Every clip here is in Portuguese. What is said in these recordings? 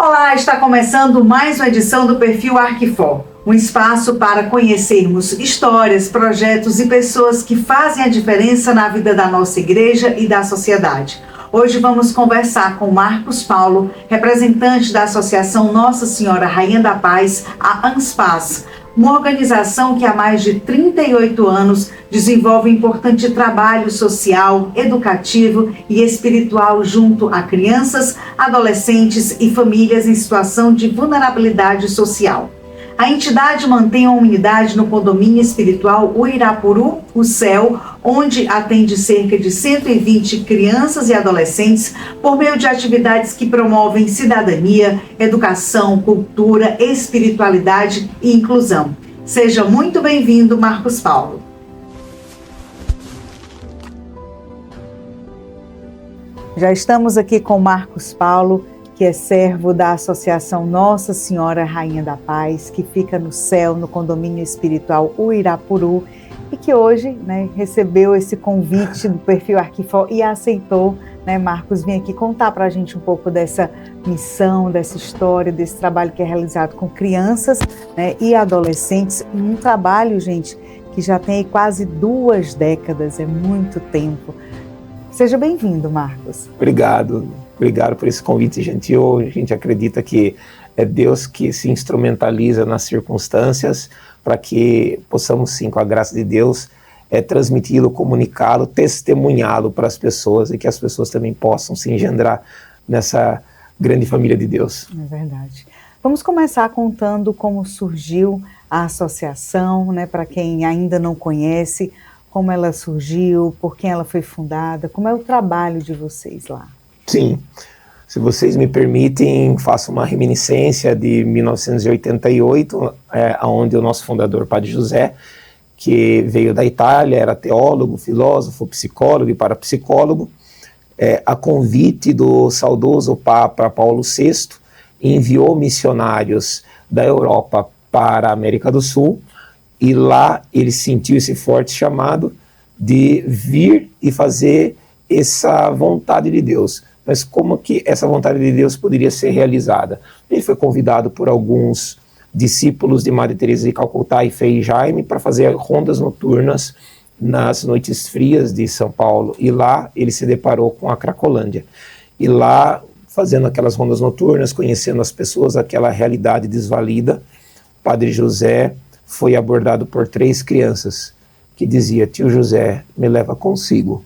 Olá, está começando mais uma edição do Perfil Arquifor, um espaço para conhecermos histórias, projetos e pessoas que fazem a diferença na vida da nossa igreja e da sociedade. Hoje vamos conversar com Marcos Paulo, representante da Associação Nossa Senhora Rainha da Paz, a ANSPAZ, uma organização que há mais de 38 anos desenvolve importante trabalho social, educativo e espiritual junto a crianças, adolescentes e famílias em situação de vulnerabilidade social. A entidade mantém uma unidade no condomínio espiritual Uirapuru, o Céu, onde atende cerca de 120 crianças e adolescentes por meio de atividades que promovem cidadania, educação, cultura, espiritualidade e inclusão. Seja muito bem-vindo, Marcos Paulo. Já estamos aqui com Marcos Paulo, que é servo da Associação Nossa Senhora Rainha da Paz, que fica no Céu, no condomínio espiritual Uirapuru, e que hoje recebeu esse convite do Perfil Arquifor e aceitou, Marcos, vir aqui contar para a gente um pouco dessa missão, dessa história, desse trabalho que é realizado com crianças e adolescentes, um trabalho, gente, que já tem quase 2 décadas, é muito tempo. Seja bem-vindo, Marcos. Obrigado por esse convite gentil. A gente acredita que é Deus que se instrumentaliza nas circunstâncias para que possamos, sim, com a graça de Deus, transmiti-lo, comunicá-lo, testemunhá-lo para as pessoas e que as pessoas também possam se engendrar nessa grande família de Deus. É verdade. Vamos começar contando como surgiu a associação, para quem ainda não conhece, como ela surgiu, por quem ela foi fundada, como é o trabalho de vocês lá. Sim, se vocês me permitem, faço uma reminiscência de 1988, onde o nosso fundador, Padre José, que veio da Itália, era teólogo, filósofo, psicólogo e parapsicólogo, a convite do saudoso Papa Paulo VI, enviou missionários da Europa para a América do Sul, e lá ele sentiu esse forte chamado de vir e fazer essa vontade de Deus. Mas como que essa vontade de Deus poderia ser realizada? Ele foi convidado por alguns discípulos de Madre Teresa de Calcutá e Frei Jaime para fazer rondas noturnas nas noites frias de São Paulo. E lá ele se deparou com a Cracolândia. E lá, fazendo aquelas rondas noturnas, conhecendo as pessoas, aquela realidade desvalida, Padre José foi abordado por 3 crianças que dizia: tio José, me leva consigo.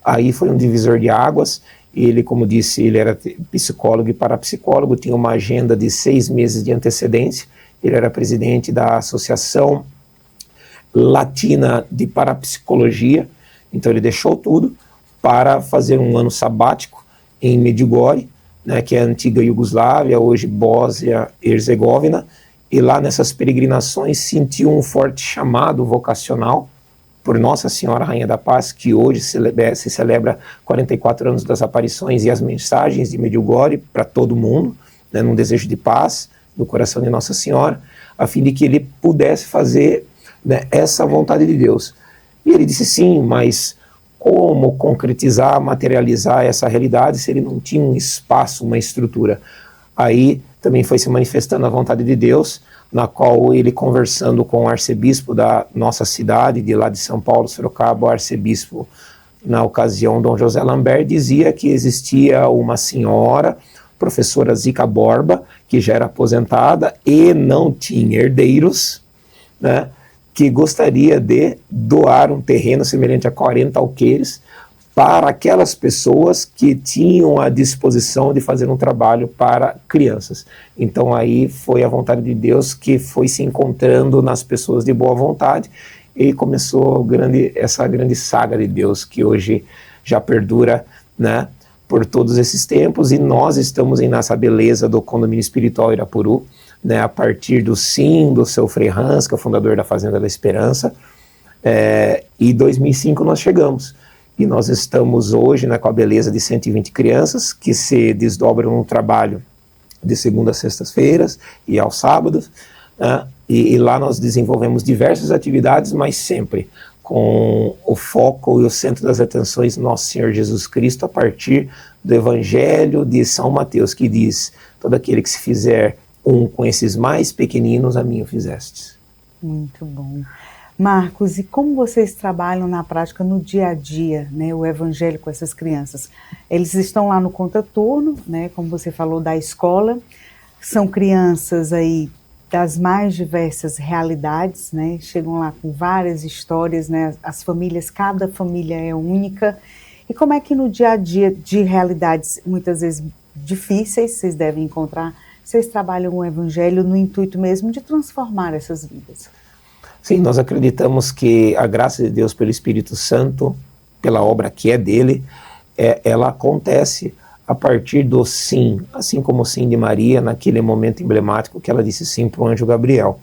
Aí foi um divisor de águas. Ele, como disse, ele era psicólogo e parapsicólogo, tinha uma agenda de 6 meses de antecedência. Ele era presidente da Associação Latina de Parapsicologia, então ele deixou tudo para fazer um ano sabático em Medjugorje, que é a antiga Iugoslávia, hoje Bósnia e Herzegovina, e lá nessas peregrinações sentiu um forte chamado vocacional por Nossa Senhora Rainha da Paz, que hoje se celebra 44 anos das aparições e as mensagens de Medjugorje para todo mundo, num desejo de paz no coração de Nossa Senhora, a fim de que ele pudesse fazer essa vontade de Deus. E ele disse sim, mas como concretizar, materializar essa realidade se ele não tinha um espaço, uma estrutura? Aí também foi se manifestando a vontade de Deus, na qual ele, conversando com o arcebispo da nossa cidade, de lá de São Paulo, Sorocaba, o arcebispo, na ocasião, Dom José Lambert, dizia que existia uma senhora, professora Zica Borba, que já era aposentada e não tinha herdeiros, que gostaria de doar um terreno semelhante a 40 alqueires para aquelas pessoas que tinham a disposição de fazer um trabalho para crianças. Então aí foi a vontade de Deus que foi se encontrando nas pessoas de boa vontade e começou essa grande saga de Deus que hoje já perdura, por todos esses tempos, e nós estamos nessa beleza do condomínio espiritual Irapuru, a partir do seu Frei Hans, que é o fundador da Fazenda da Esperança, e em 2005 nós chegamos. E nós estamos hoje com a beleza de 120 crianças que se desdobram no trabalho de segunda a sextas-feiras e aos sábados, e lá nós desenvolvemos diversas atividades, mas sempre com o foco e o centro das atenções Nosso Senhor Jesus Cristo a partir do Evangelho de São Mateus, que diz: todo aquele que se fizer um com esses mais pequeninos, a mim o fizestes. Muito bom. Marcos, e como vocês trabalham na prática, no dia a dia, né, o Evangelho com essas crianças? Eles estão lá no contraturno, né, como você falou, da escola, são crianças aí das mais diversas realidades, né, chegam lá com várias histórias, né, as famílias, cada família é única. E como é que no dia a dia de realidades muitas vezes difíceis, vocês devem encontrar, vocês trabalham o Evangelho no intuito mesmo de transformar essas vidas? Sim, nós acreditamos que a graça de Deus pelo Espírito Santo, pela obra que é dele, ela acontece a partir do sim, assim como o sim de Maria, naquele momento emblemático que ela disse sim para o anjo Gabriel.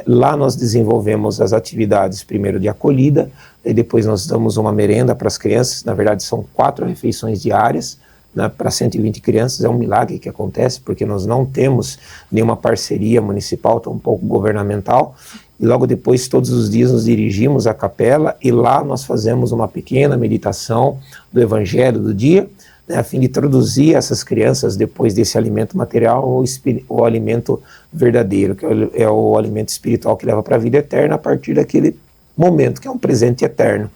Lá nós desenvolvemos as atividades primeiro de acolhida, e depois nós damos uma merenda para as crianças. Na verdade são 4 refeições diárias, né, para 120 crianças. É um milagre que acontece, porque nós não temos nenhuma parceria municipal, tampouco governamental, e logo depois todos os dias nos dirigimos à capela, e lá nós fazemos uma pequena meditação do Evangelho do dia, né, a fim de introduzir essas crianças, depois desse alimento material, o alimento verdadeiro, que é o alimento espiritual que leva para a vida eterna, a partir daquele momento, que é um presente eterno.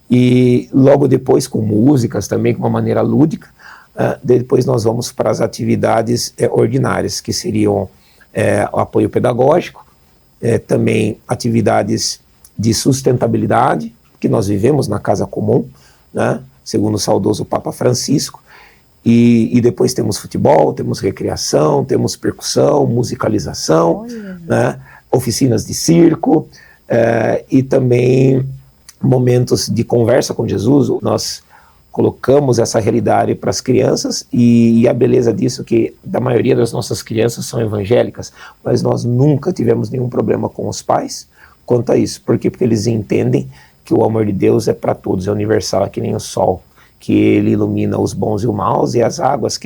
E logo depois, com músicas também, com uma maneira lúdica, depois nós vamos para as atividades ordinárias, que seriam o apoio pedagógico, também atividades de sustentabilidade, que nós vivemos na casa comum, né, segundo o saudoso Papa Francisco, e depois temos futebol, temos recreação, temos percussão, musicalização, né, oficinas de circo, e também momentos de conversa com Jesus. Nós colocamos essa realidade para as crianças, e a beleza disso é que da maioria das nossas crianças são evangélicas, mas nós nunca tivemos nenhum problema com os pais quanto a isso. Por quê? Porque eles entendem que o amor de Deus é para todos, é universal, é que nem o sol, que ele ilumina os bons e os maus, e as águas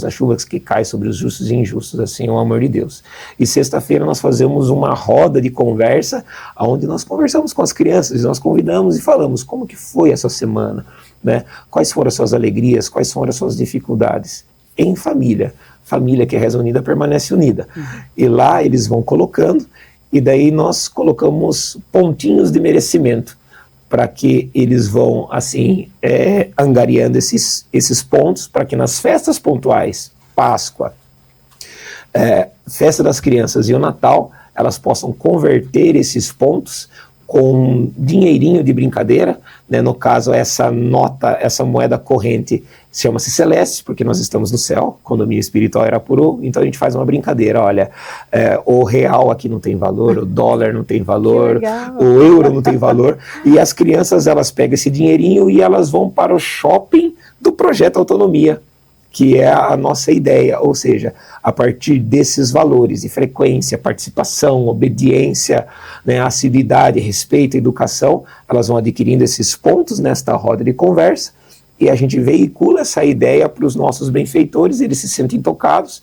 da chuva que caem sobre os justos e injustos, assim é o amor de Deus. E sexta-feira nós fazemos uma roda de conversa, onde nós conversamos com as crianças, nós convidamos e falamos como que foi essa semana, né? Quais foram as suas alegrias, quais foram as suas dificuldades, em família. Família que reza unida permanece unida. E lá eles vão colocando, e daí nós colocamos pontinhos de merecimento, para que eles vão, assim, angariando esses pontos, para que nas festas pontuais, Páscoa, Festa das Crianças e o Natal, elas possam converter esses pontos com dinheirinho de brincadeira, né? No caso, essa moeda corrente chama-se Celeste, porque nós estamos no céu, condomínio espiritual Irapuru, então a gente faz uma brincadeira, olha, o real aqui não tem valor, o dólar não tem valor, o euro não tem valor, e as crianças, elas pegam esse dinheirinho e elas vão para o shopping do Projeto Autonomia, que é a nossa ideia, ou seja, a partir desses valores de frequência, participação, obediência, né, assiduidade, respeito, educação, elas vão adquirindo esses pontos nesta roda de conversa, e a gente veicula essa ideia para os nossos benfeitores, eles se sentem tocados,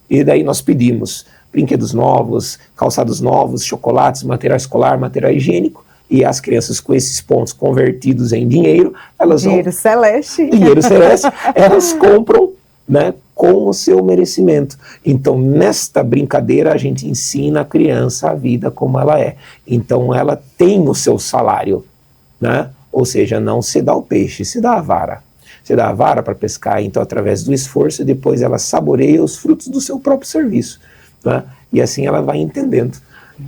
e daí nós pedimos brinquedos novos, calçados novos, chocolates, material escolar, material higiênico, e as crianças com esses pontos convertidos em dinheiro, elas dinheiro celeste. Dinheiro celeste, elas compram, né, com o seu merecimento. Então, nesta brincadeira, a gente ensina a criança a vida como ela é. Então, ela tem o seu salário, né? Ou seja, não se dá o peixe, se dá a vara. Se dá a vara para pescar, então, através do esforço, e depois ela saboreia os frutos do seu próprio serviço, né? E assim ela vai entendendo.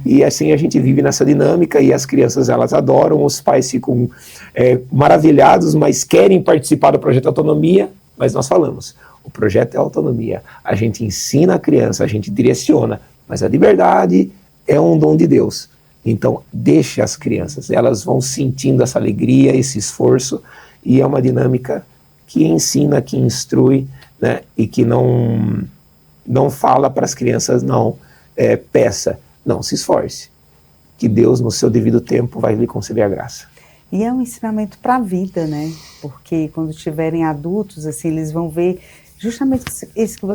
E assim a gente vive nessa dinâmica, e as crianças, elas adoram, os pais ficam maravilhados, mas querem participar do Projeto Autonomia, mas nós falamos, o projeto é autonomia, a gente ensina a criança, a gente direciona, mas a liberdade é um dom de Deus. Então deixe as crianças, elas vão sentindo essa alegria, esse esforço, e é uma dinâmica que ensina, que instrui, né, e que não fala para as crianças, não, peça, não, se esforce, que Deus no seu devido tempo vai lhe conceder a graça. E é um ensinamento para a vida, né? Porque quando tiverem adultos, assim, eles vão ver justamente isso que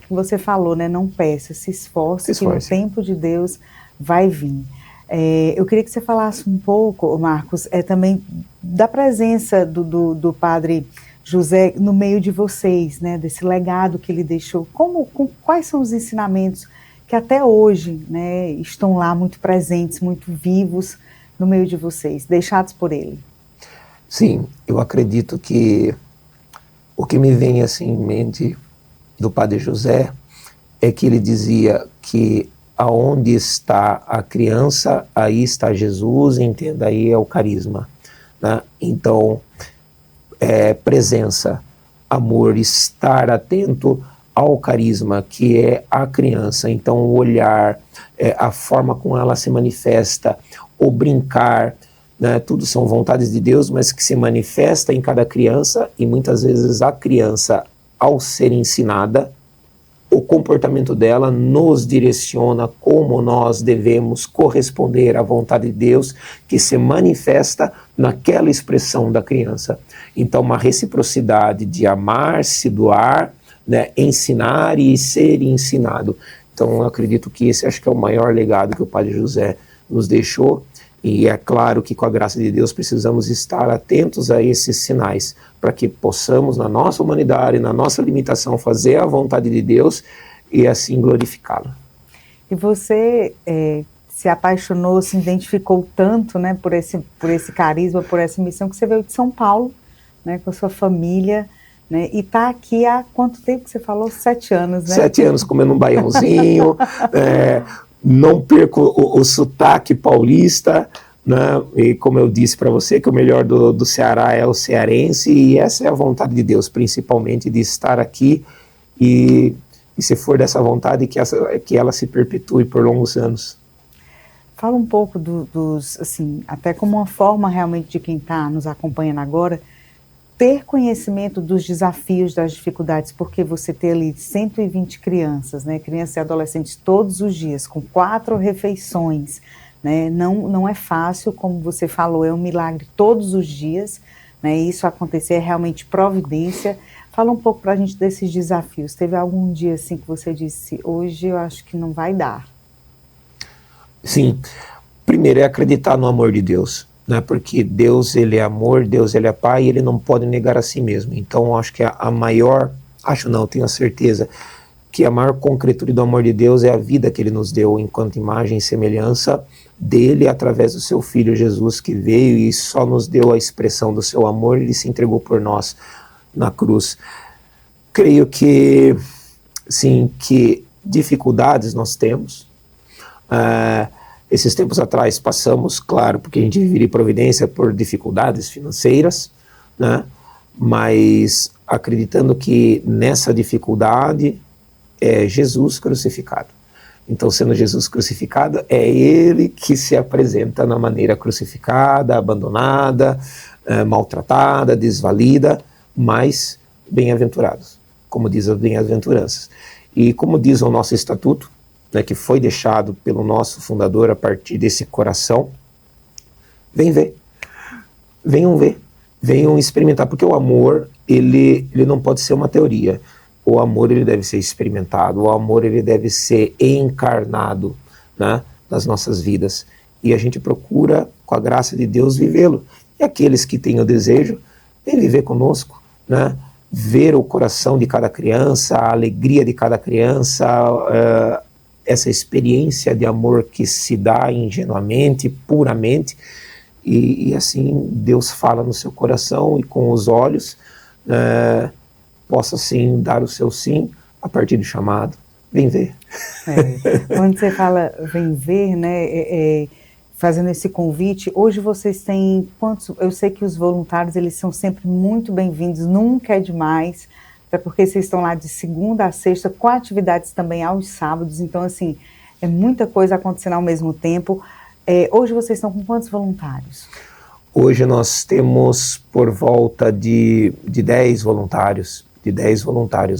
você falou, né? Não peça, se esforce, que no tempo de Deus vai vir. Eu queria que você falasse um pouco, Marcos, também da presença do padre José no meio de vocês, né, desse legado que ele deixou. Quais são os ensinamentos que até hoje, né, estão lá muito presentes, muito vivos no meio de vocês, deixados por ele? Sim, eu acredito que o que me vem assim em mente do Padre José é que ele dizia que aonde está a criança, aí está Jesus, entenda, aí é o carisma, né? Então, presença, amor, estar atento ao carisma, que é a criança. Então, o olhar, a forma como ela se manifesta, o brincar, né? Tudo são vontades de Deus, mas que se manifesta em cada criança, e muitas vezes a criança, ao ser ensinada, o comportamento dela nos direciona como nós devemos corresponder à vontade de Deus, que se manifesta naquela expressão da criança. Então, uma reciprocidade de amar, se doar, né, ensinar e ser ensinado. Então, eu acredito que esse acho que é o maior legado que o Padre José nos deixou. E é claro que, com a graça de Deus, precisamos estar atentos a esses sinais, para que possamos, na nossa humanidade, na nossa limitação, fazer a vontade de Deus e assim glorificá-lo. E você se apaixonou, se identificou tanto, né, por esse carisma, por essa missão, que você veio de São Paulo, né, com a sua família, né, e está aqui há quanto tempo que você falou? 7 anos, né? 7 anos comendo um baiãozinho, não perco o sotaque paulista, né? E como eu disse para você, que o melhor do Ceará é o cearense, e essa é a vontade de Deus, principalmente, de estar aqui, e se for dessa vontade, que ela se perpetue por longos anos. Fala um pouco dos, assim, até como uma forma realmente de quem está nos acompanhando agora, ter conhecimento dos desafios, das dificuldades, porque você ter ali 120 crianças, né, crianças e adolescentes todos os dias, com 4 refeições, né, não é fácil, como você falou, é um milagre todos os dias, né, isso acontecer é realmente providência. Fala um pouco para a gente desses desafios. Teve algum dia assim que você disse, hoje eu acho que não vai dar? Sim, primeiro é acreditar no amor de Deus, né? Porque Deus, ele é amor, Deus, ele é pai, e ele não pode negar a si mesmo. Então, acho que tenho a certeza que a maior concretude do amor de Deus é a vida que ele nos deu enquanto imagem e semelhança dele, através do seu Filho Jesus, que veio e só nos deu a expressão do seu amor. Ele se entregou por nós na cruz. Creio que, sim, que dificuldades nós temos. Esses tempos atrás passamos, claro, porque a gente vive em providência, por dificuldades financeiras, né? Mas acreditando que nessa dificuldade é Jesus crucificado. Então, sendo Jesus crucificado, é ele que se apresenta na maneira crucificada, abandonada, maltratada, desvalida, mas bem-aventurados, como diz as bem-aventuranças. E como diz o nosso estatuto, né, que foi deixado pelo nosso fundador a partir desse coração, venham ver, venham experimentar, porque o amor, ele não pode ser uma teoria. O amor, ele deve ser experimentado, o amor, ele deve ser encarnado, né, nas nossas vidas, e a gente procura, com a graça de Deus, vivê-lo. E aqueles que têm o desejo, vem viver conosco, né, ver o coração de cada criança, a alegria de cada criança, essa experiência de amor que se dá ingenuamente, puramente, e assim Deus fala no seu coração, e com os olhos possa sim dar o seu sim a partir do chamado. Vem ver. Quando você fala vem ver, né, fazendo esse convite, hoje vocês têm quantos? Eu sei que os voluntários, eles são sempre muito bem-vindos, nunca é demais, até porque vocês estão lá de segunda a sexta, com atividades também aos sábados, então assim, é muita coisa acontecendo ao mesmo tempo. Hoje vocês estão com quantos voluntários? Hoje nós temos por volta de 10 voluntários,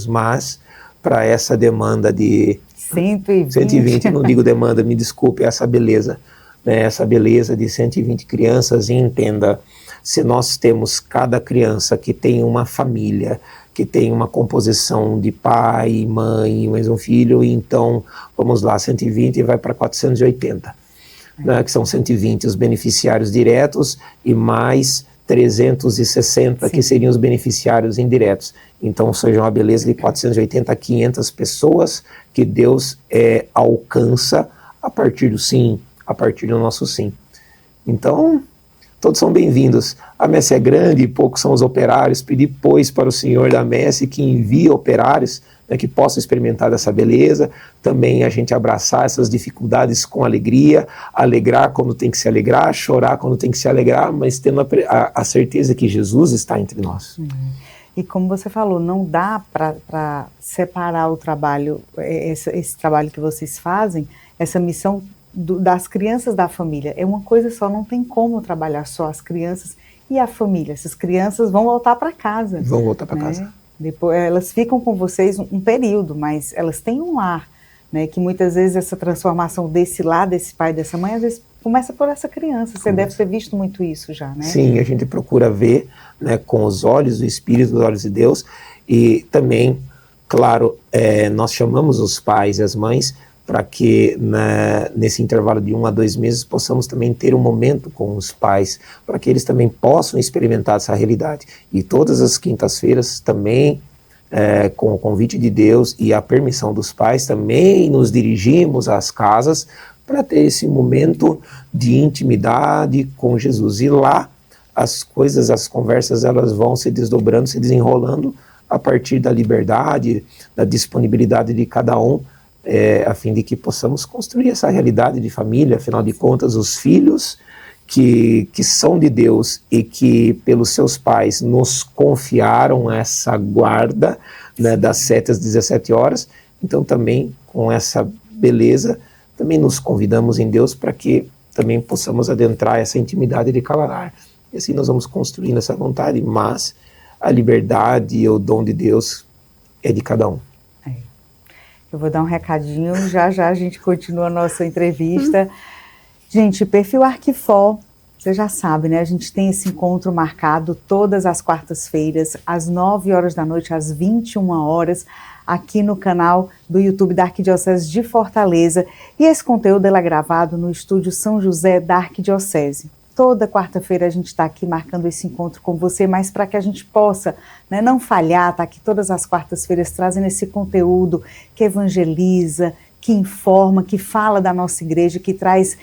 mas para essa demanda de 120, não digo demanda, me desculpe, essa beleza, né, essa beleza de 120 crianças, e entenda, se nós temos cada criança que tem uma família, que tem uma composição de pai, mãe, mais um filho, então, vamos lá, 120 vai para 480. né, que são 120 os beneficiários diretos e mais 360 que seriam os beneficiários indiretos. Então, seja uma beleza de 480 a 500 pessoas que Deus alcança a partir do sim, a partir do nosso sim. Então, todos são bem-vindos. A messe é grande e poucos são os operários. Pedi, pois, para o Senhor da messe que envie operários, né, que possam experimentar dessa beleza. Também a gente abraçar essas dificuldades com alegria, alegrar quando tem que se alegrar, chorar quando tem que se alegrar, mas tendo a certeza que Jesus está entre nós. E como você falou, não dá para separar o trabalho, esse trabalho que vocês fazem, essa missão das crianças da família. É uma coisa só, não tem como trabalhar só as crianças e a família. Essas crianças vão voltar para casa. Vão voltar para casa. Depois, elas ficam com vocês um período, mas elas têm um lar, né, que muitas vezes essa transformação desse lar, desse pai, dessa mãe, às vezes começa por essa criança. Você deve ter visto muito isso já, né? Sim, a gente procura ver, né, com os olhos do Espírito, os olhos de Deus, e também, claro, nós chamamos os pais e as mães para que nesse intervalo de 1 a 2 meses possamos também ter um momento com os pais, para que eles também possam experimentar essa realidade. E todas as quintas-feiras também, com o convite de Deus e a permissão dos pais, também nos dirigimos às casas para ter esse momento de intimidade com Jesus. E lá as coisas, as conversas, elas vão se desdobrando, se desenrolando a partir da liberdade, da disponibilidade de cada um, a fim de que possamos construir essa realidade de família. Afinal de contas, os filhos que são de Deus e que pelos seus pais nos confiaram essa guarda, né, das 7 às 17 horas, então também com essa beleza, também nos convidamos em Deus para que também possamos adentrar essa intimidade de cada lar. E assim nós vamos construindo essa vontade, mas a liberdade e o dom de Deus é de cada um. Eu vou dar um recadinho, já a gente continua a nossa entrevista. Gente, perfil Arquifor, você já sabe, né? A gente tem esse encontro marcado todas as quartas-feiras, às 9 horas da noite, às 21 horas, aqui no canal do YouTube da Arquidiocese de Fortaleza. E esse conteúdo é gravado no Estúdio São José da Arquidiocese. Toda quarta-feira a gente está aqui marcando esse encontro com você, mas para que a gente possa, né, não falhar, tá aqui todas as quartas-feiras trazendo esse conteúdo que evangeliza, que informa, que fala da nossa igreja, que traz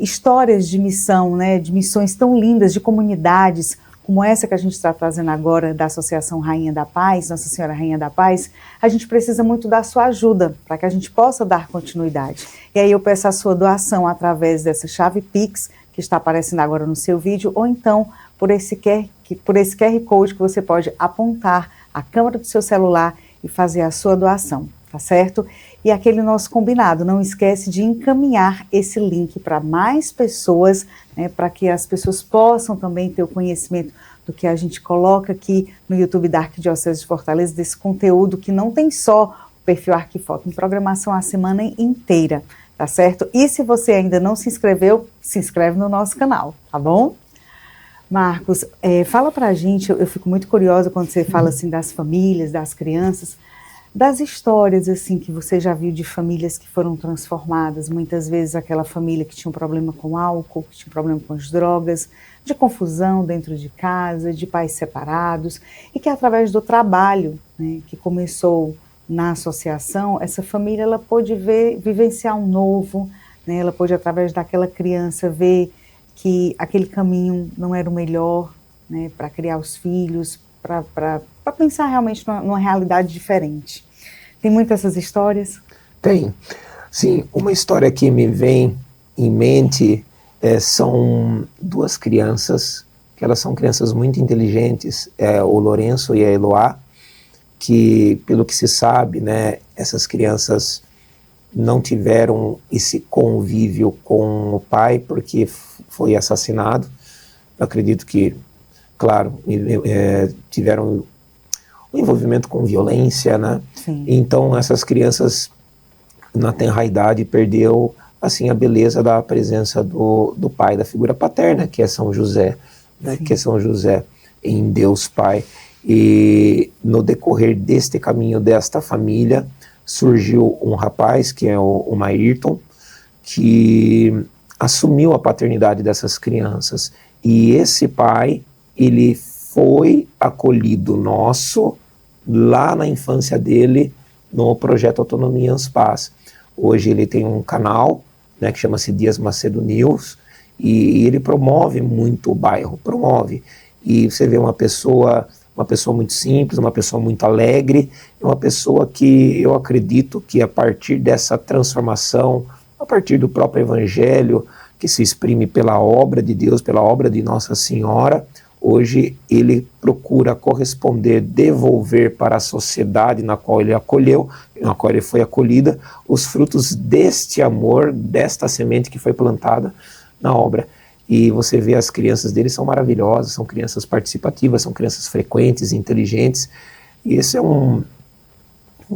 histórias de missão, né, de missões tão lindas, de comunidades, como essa que a gente está trazendo agora da Associação Rainha da Paz, Nossa Senhora Rainha da Paz. A gente precisa muito da sua ajuda para que a gente possa dar continuidade. E aí eu peço a sua doação através dessa chave Pix, que está aparecendo agora no seu vídeo, ou então por esse QR Code que você pode apontar a câmera do seu celular e fazer a sua doação, tá certo? E aquele nosso combinado, não esquece de encaminhar esse link para mais pessoas, né, para que as pessoas possam também ter o conhecimento do que a gente coloca aqui no YouTube da Arquidiocese de Fortaleza, desse conteúdo que não tem só o perfil Arquifor, tem programação a semana inteira. Tá certo? E se você ainda não se inscreveu, se inscreve no nosso canal, tá bom? Marcos, fala pra gente, eu fico muito curiosa quando você fala assim das famílias, das crianças, das histórias assim que você já viu de famílias que foram transformadas, muitas vezes aquela família que tinha um problema com álcool, que tinha um problema com as drogas, de confusão dentro de casa, de pais separados, e que através do trabalho, né, que começou na associação, essa família ela pôde vivenciar um novo, né? Ela pôde, através daquela criança, ver que aquele caminho não era o melhor, né, para criar os filhos, para pensar realmente numa realidade diferente. Tem muitas essas histórias? Tem. Sim, uma história que me vem em mente são 2 crianças, que elas são crianças muito inteligentes, o Lourenço e a Eloá, que, pelo que se sabe, né, essas crianças não tiveram esse convívio com o pai porque foi assassinado. Eu acredito que, claro, tiveram um envolvimento com violência, né? Sim. Então essas crianças, na tenra idade, perdeu assim a beleza da presença do pai, da figura paterna, que é São José, né? Que é São José em Deus Pai. E no decorrer deste caminho, desta família, surgiu um rapaz, que é o Maírton, que assumiu a paternidade dessas crianças. E esse pai, ele foi acolhido nosso lá na infância dele no projeto Autonomia Anspaz. Hoje ele tem um canal, né, que chama-se Dias Macedo News, e ele promove muito o bairro, promove. E você vê uma pessoa muito simples, uma pessoa muito alegre, uma pessoa que eu acredito que a partir dessa transformação, a partir do próprio Evangelho, que se exprime pela obra de Deus, pela obra de Nossa Senhora, hoje ele procura corresponder, devolver para a sociedade na qual ele acolheu, na qual ele foi acolhida, os frutos deste amor, desta semente que foi plantada na obra. E você vê as crianças dele são maravilhosas, são crianças participativas, são crianças frequentes, inteligentes, e esse é um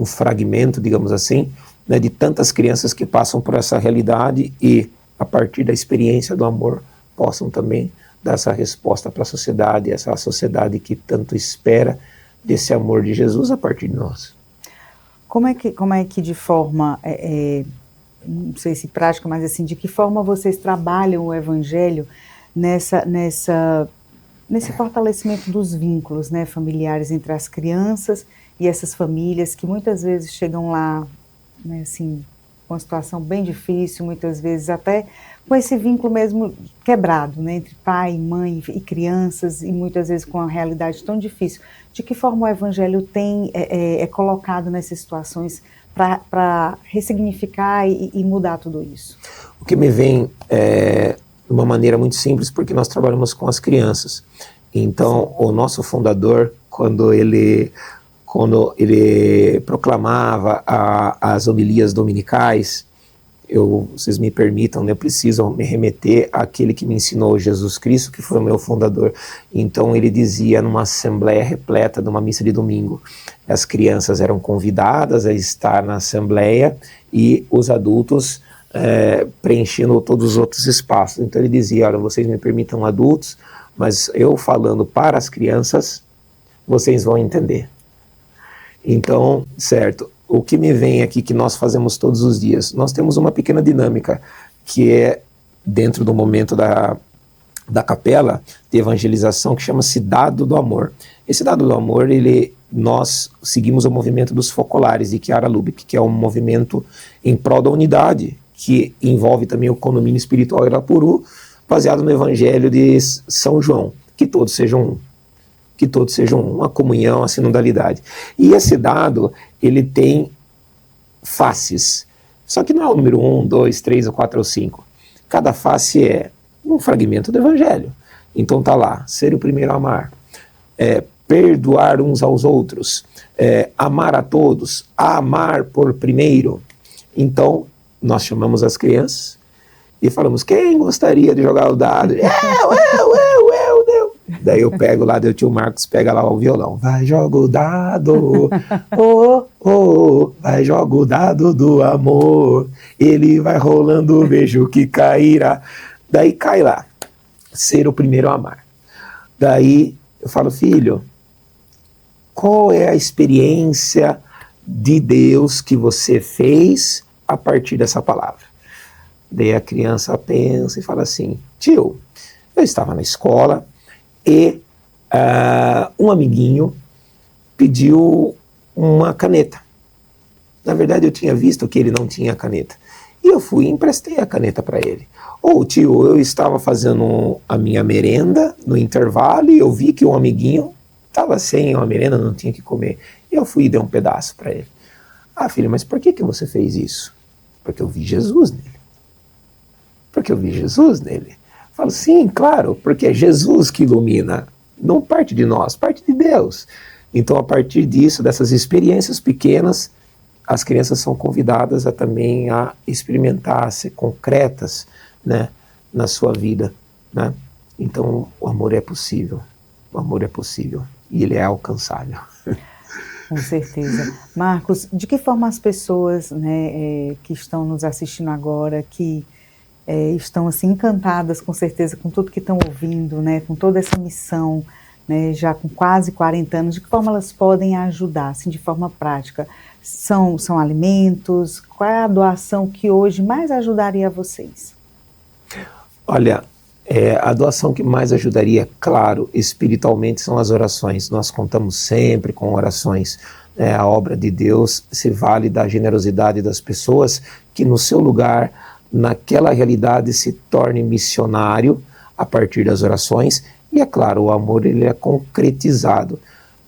fragmento, digamos assim, né, de tantas crianças que passam por essa realidade e, a partir da experiência do amor, possam também dar essa resposta para a sociedade, essa sociedade que tanto espera desse amor de Jesus a partir de nós. Como é que de forma, não sei se prática, mas assim, de que forma vocês trabalham o Evangelho nesse fortalecimento dos vínculos, né, familiares entre as crianças e essas famílias que muitas vezes chegam lá, né, assim, com uma situação bem difícil, muitas vezes até com esse vínculo mesmo quebrado, né, entre pai, mãe e crianças, e muitas vezes com uma realidade tão difícil. De que forma o Evangelho é colocado nessas situações para ressignificar e mudar tudo isso? O que me vem de uma maneira muito simples, porque nós trabalhamos com as crianças. Então, o nosso fundador, quando ele proclamava as homilias dominicais, vocês me permitam, né, eu preciso me remeter àquele que me ensinou, Jesus Cristo, que foi o meu fundador. Então ele dizia numa assembleia repleta de uma missa de domingo, as crianças eram convidadas a estar na assembleia e os adultos preenchendo todos os outros espaços. Então ele dizia, olha, vocês me permitam adultos, mas eu falando para as crianças, vocês vão entender. Então, certo, o que me vem aqui que nós fazemos todos os dias, nós temos uma pequena dinâmica que é dentro do momento da capela de evangelização que chama-se Dado do Amor. Esse Dado do Amor, nós seguimos o movimento dos focolares de Chiara Lubich, que é um movimento em prol da unidade, que envolve também o condomínio espiritual Irapuru, baseado no Evangelho de São João, que todos sejam um. Que todos sejam uma comunhão, a sinodalidade. E esse dado, ele tem faces. Só que não é o número 1, 2, 3, ou 4 ou 5. Cada face é um fragmento do Evangelho. Então tá lá, ser o primeiro a amar, perdoar uns aos outros, amar a todos, amar por primeiro. Então, nós chamamos as crianças e falamos, quem gostaria de jogar o dado? Eu. Daí eu pego lá, o tio Marcos pega lá o violão. Vai, joga o dado, vai, joga o dado do amor, ele vai rolando o beijo que cairá. Daí cai lá, ser o primeiro a amar. Daí eu falo, filho, qual é a experiência de Deus que você fez a partir dessa palavra? Daí a criança pensa e fala assim, tio, eu estava na escola, e um amiguinho pediu uma caneta. Na verdade, eu tinha visto que ele não tinha caneta. E eu fui e emprestei a caneta para ele. Ou, tio, eu estava fazendo a minha merenda no intervalo e eu vi que um amiguinho estava sem uma merenda, não tinha que comer. E eu fui e dei um pedaço para ele. Ah, filho, mas por que você fez isso? Porque eu vi Jesus nele. Porque eu vi Jesus nele. Falo, sim, claro, porque é Jesus que ilumina, não parte de nós, parte de Deus. Então, a partir disso, dessas experiências pequenas, as crianças são convidadas também a experimentar, a ser concretas, né, na sua vida, né? Então, o amor é possível, e ele é alcançável. Com certeza. Marcos, de que forma as pessoas, né, que estão nos assistindo agora, que estão assim encantadas com certeza com tudo que estão ouvindo, né, com toda essa missão, né, já com quase 40 anos, de que forma elas podem ajudar, assim, de forma prática? São alimentos? Qual é a doação que hoje mais ajudaria vocês? Olha, a doação que mais ajudaria, claro, espiritualmente, são as orações. Nós contamos sempre com orações. A obra de Deus se vale da generosidade das pessoas que no seu lugar, naquela realidade, se torne missionário a partir das orações. E é claro, o amor ele é concretizado.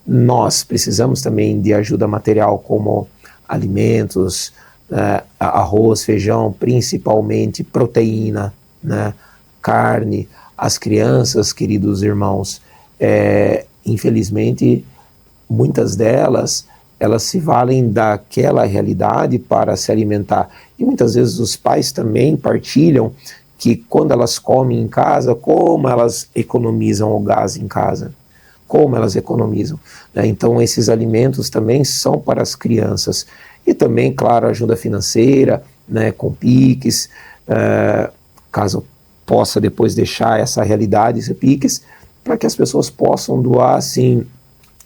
Nós precisamos também de ajuda material como alimentos, arroz, feijão, principalmente proteína, né? Carne. As crianças, queridos irmãos, infelizmente, muitas delas, elas se valem daquela realidade para se alimentar. E muitas vezes os pais também partilham que quando elas comem em casa, como elas economizam o gás em casa, como elas economizam, né? Então esses alimentos também são para as crianças. E também, claro, ajuda financeira, né, com Pix, caso possa depois deixar essa realidade, esse Pix, para que as pessoas possam doar assim,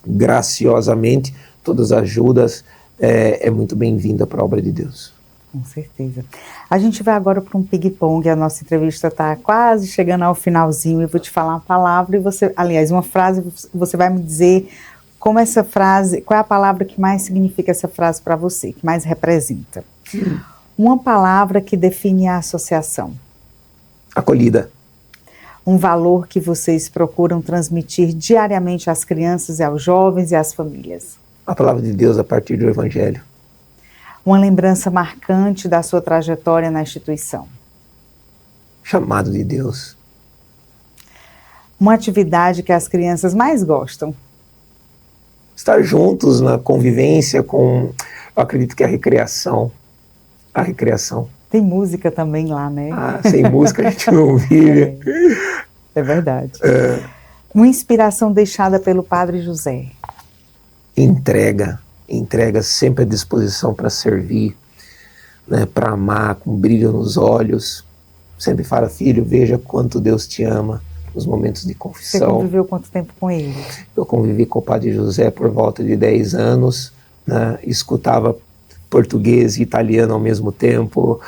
graciosamente. Todas as ajudas é muito bem-vinda para a obra de Deus. Com certeza. A gente vai agora para um ping-pong, a nossa entrevista está quase chegando ao finalzinho, eu vou te falar uma palavra e você, aliás, uma frase, você vai me dizer como essa frase, qual é a palavra que mais significa essa frase para você, que mais representa. Uma palavra que define a associação. Acolhida. Um valor que vocês procuram transmitir diariamente às crianças e aos jovens e às famílias. A palavra de Deus a partir do Evangelho. Uma lembrança marcante da sua trajetória na instituição. Chamado de Deus. Uma atividade que as crianças mais gostam. Estar juntos na convivência com, eu acredito que a recreação. A recreação. Tem música também lá, né? Sem música a gente não vive. É verdade. Uma inspiração deixada pelo Padre José. Entrega sempre à disposição para servir, né, para amar, com brilho nos olhos. Sempre fala, filho, veja quanto Deus te ama nos momentos de confissão. Você conviveu quanto tempo com ele? Eu convivi com o Padre José por volta de 10 anos, né, escutava português e italiano ao mesmo tempo.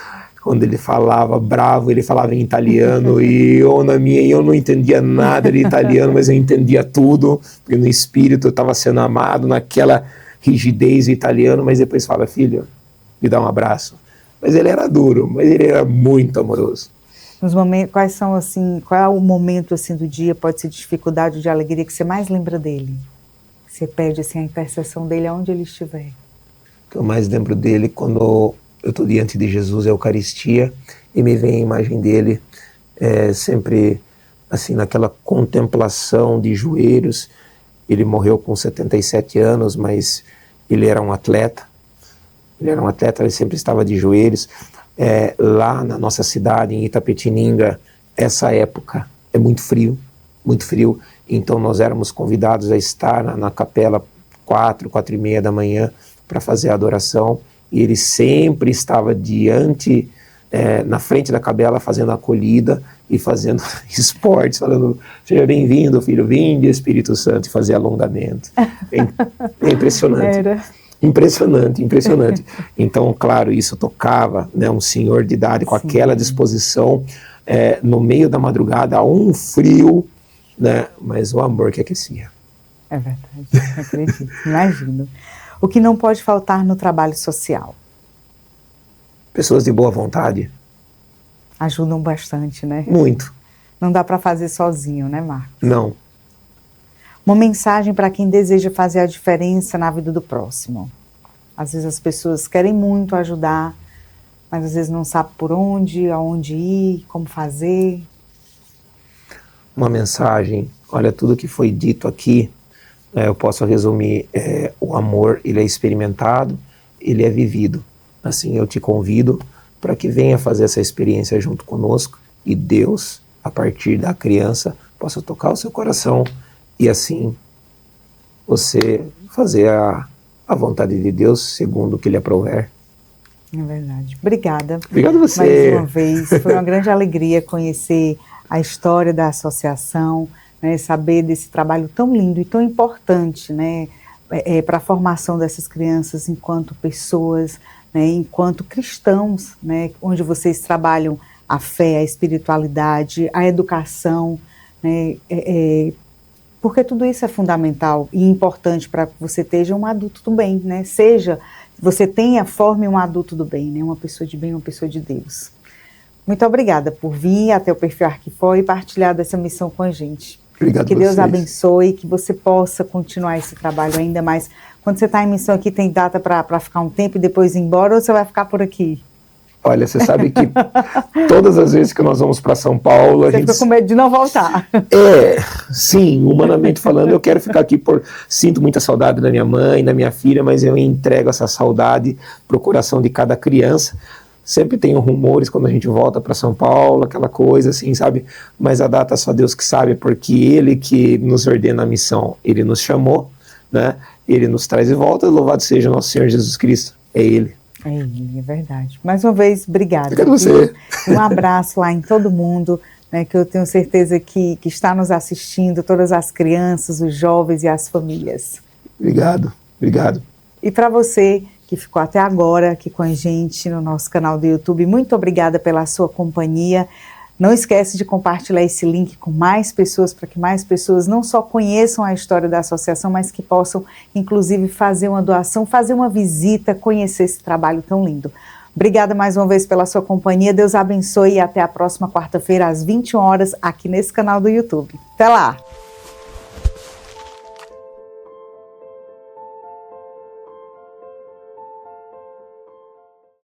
Quando ele falava bravo, ele falava em italiano e eu não entendia nada de italiano, mas eu entendia tudo, porque no espírito eu estava sendo amado naquela rigidez italiana, mas depois fala, filho, me dá um abraço. Mas ele era duro, mas ele era muito amoroso. Nos momentos, qual é o momento assim do dia, pode ser de dificuldade ou de alegria, que você mais lembra dele? Você pede assim, a intercessão dele aonde ele estiver. O que eu mais lembro dele quando eu estou diante de Jesus, a Eucaristia, e me vem a imagem dele sempre assim naquela contemplação de joelhos. Ele morreu com 77 anos, mas ele era um atleta. Ele sempre estava de joelhos. Lá na nossa cidade, em Itapetininga, essa época é muito frio, então nós éramos convidados a estar na capela 4h30 da manhã para fazer a adoração, e ele sempre estava na frente da capela fazendo a acolhida e fazendo esportes, falando, seja bem-vindo, filho, vinde, Espírito Santo, e fazer alongamento. É impressionante. Era. Impressionante. Então, claro, isso tocava, né, um senhor de idade com aquela disposição, no meio da madrugada, um frio, né, mas o amor que aquecia. É verdade, acredito, imagino. O que não pode faltar no trabalho social? Pessoas de boa vontade. Ajudam bastante, né? Muito. Não dá para fazer sozinho, né, Marcos? Não. Uma mensagem para quem deseja fazer a diferença na vida do próximo. Às vezes as pessoas querem muito ajudar, mas às vezes não sabem por onde, aonde ir, como fazer. Uma mensagem, olha, tudo que foi dito aqui, eu posso resumir, o amor, ele é experimentado, ele é vivido. Assim, eu te convido para que venha fazer essa experiência junto conosco e Deus, a partir da criança, possa tocar o seu coração e assim você fazer a vontade de Deus segundo o que lhe aprouver. É verdade. Obrigada. Obrigado a você. Mais uma vez, foi uma grande alegria conhecer a história da associação, né, saber desse trabalho tão lindo e tão importante, né, para a formação dessas crianças enquanto pessoas, né, enquanto cristãos, né, onde vocês trabalham a fé, a espiritualidade, a educação, né, porque tudo isso é fundamental e importante para que você seja um adulto do bem, né? Forme um adulto do bem, né? Uma pessoa de bem, uma pessoa de Deus. Muito obrigada por vir até o Perfil Arquifor e partilhar dessa missão com a gente. Obrigado. Que Deus abençoe, que você possa continuar esse trabalho ainda mais. Quando você está em missão aqui, tem data para ficar um tempo e depois ir embora, ou você vai ficar por aqui? Olha, você sabe que todas as vezes que nós vamos para São Paulo... Você fica com medo de não voltar. Sim, humanamente falando, eu quero ficar aqui sinto muita saudade da minha mãe, da minha filha, mas eu entrego essa saudade pro coração de cada criança. Sempre tem rumores quando a gente volta para São Paulo, aquela coisa assim, sabe? Mas a data só Deus que sabe, porque Ele que nos ordena a missão, Ele nos chamou, né? Ele nos traz de volta, louvado seja o nosso Senhor Jesus Cristo, é Ele. É verdade. Mais uma vez, obrigada. Obrigado a você. Um abraço lá em todo mundo, né, que eu tenho certeza que está nos assistindo, todas as crianças, os jovens e as famílias. Obrigado. E para você que ficou até agora aqui com a gente no nosso canal do YouTube, muito obrigada pela sua companhia. Não esquece de compartilhar esse link com mais pessoas, para que mais pessoas não só conheçam a história da associação, mas que possam, inclusive, fazer uma doação, fazer uma visita, conhecer esse trabalho tão lindo. Obrigada mais uma vez pela sua companhia. Deus abençoe e até a próxima quarta-feira, às 21 horas, aqui nesse canal do YouTube. Até lá!